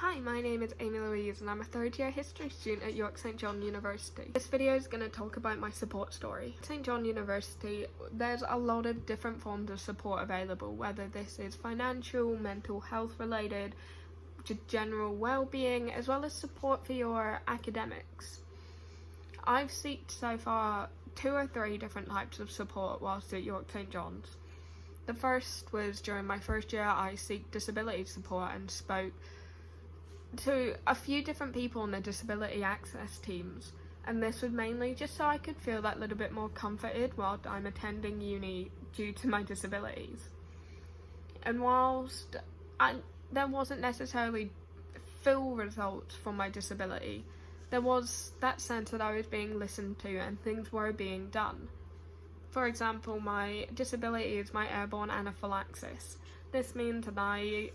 Hi, my name is Amy-Louise and I'm a third year history student at York St John University. This video is going to talk about my support story. At St John University, there's a lot of different forms of support available, whether this is financial, mental health related, general well-being, as well as support for your academics. I've sought so far 2 or 3 different types of support whilst at York St John's. The first was during my first year. I sought disability support and spoke to a few different people on the disability access teams, and this was mainly just so I could feel that little bit more comforted while I'm attending uni due to my disabilities. And whilst there wasn't necessarily full results from my disability, there was that sense that I was being listened to and things were being done. For example, my disability is my airborne anaphylaxis. This means that I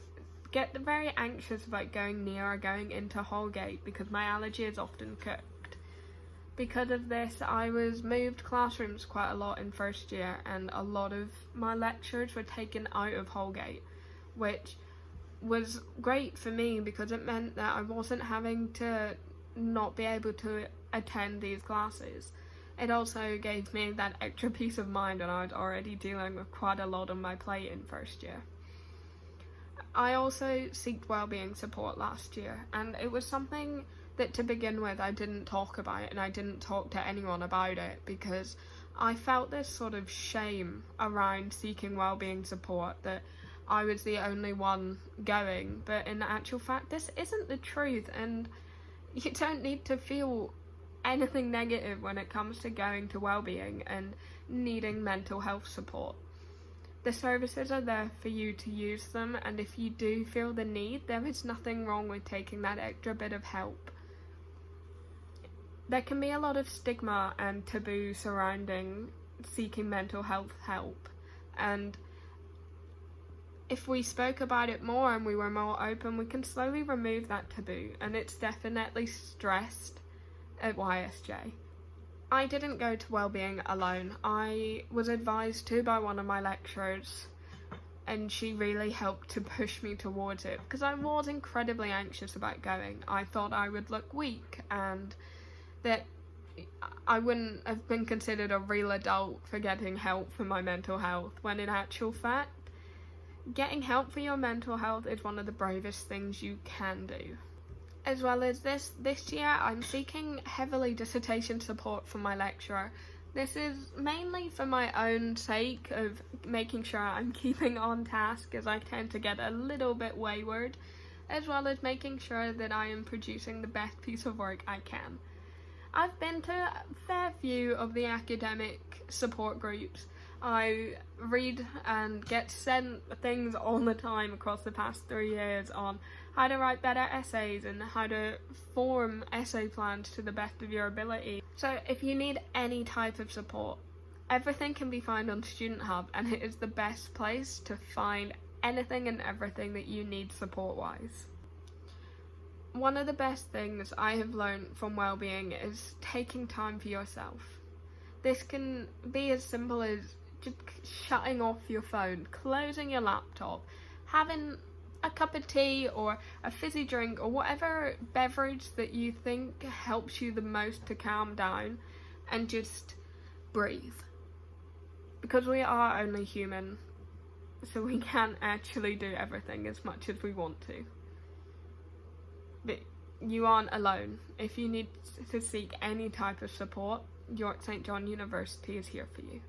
get very anxious about going near or going into Holgate because my allergy is often cooked. Because of this, I was moved classrooms quite a lot in first year, and a lot of my lectures were taken out of Holgate, which was great for me because it meant that I wasn't having to not be able to attend these classes. It also gave me that extra peace of mind when I was already dealing with quite a lot on my plate in first year. I also sought wellbeing support last year, and it was something that to begin with I didn't talk about, and I didn't talk to anyone about it because I felt this sort of shame around seeking wellbeing support, that I was the only one going, but in actual fact this isn't the truth, and you don't need to feel anything negative when it comes to going to wellbeing and needing mental health support. The services are there for you to use them, and if you do feel the need, there is nothing wrong with taking that extra bit of help. There can be a lot of stigma and taboo surrounding seeking mental health help, and if we spoke about it more and we were more open, we can slowly remove that taboo, and it's definitely stressed at YSJ. I didn't go to wellbeing alone. I was advised to by one of my lecturers, and she really helped to push me towards it because I was incredibly anxious about going. I thought I would look weak and that I wouldn't have been considered a real adult for getting help for my mental health, when in actual fact, getting help for your mental health is one of the bravest things you can do. As well as this year, I'm seeking heavily dissertation support from my lecturer. This is mainly for my own sake of making sure I'm keeping on task, as I tend to get a little bit wayward, as well as making sure that I am producing the best piece of work I can. I've been to a fair few of the academic support groups. I read and get sent things all the time across the past 3 years on how to write better essays and how to form essay plans to the best of your ability. So if you need any type of support, everything can be found on Student Hub, and it is the best place to find anything and everything that you need support-wise. One of the best things I have learned from wellbeing is taking time for yourself. This can be as simple as just shutting off your phone, closing your laptop, having a cup of tea or a fizzy drink or whatever beverage that you think helps you the most to calm down, and just breathe. Because we are only human, so we can't actually do everything as much as we want to. But you aren't alone. If you need to seek any type of support, York St John University is here for you.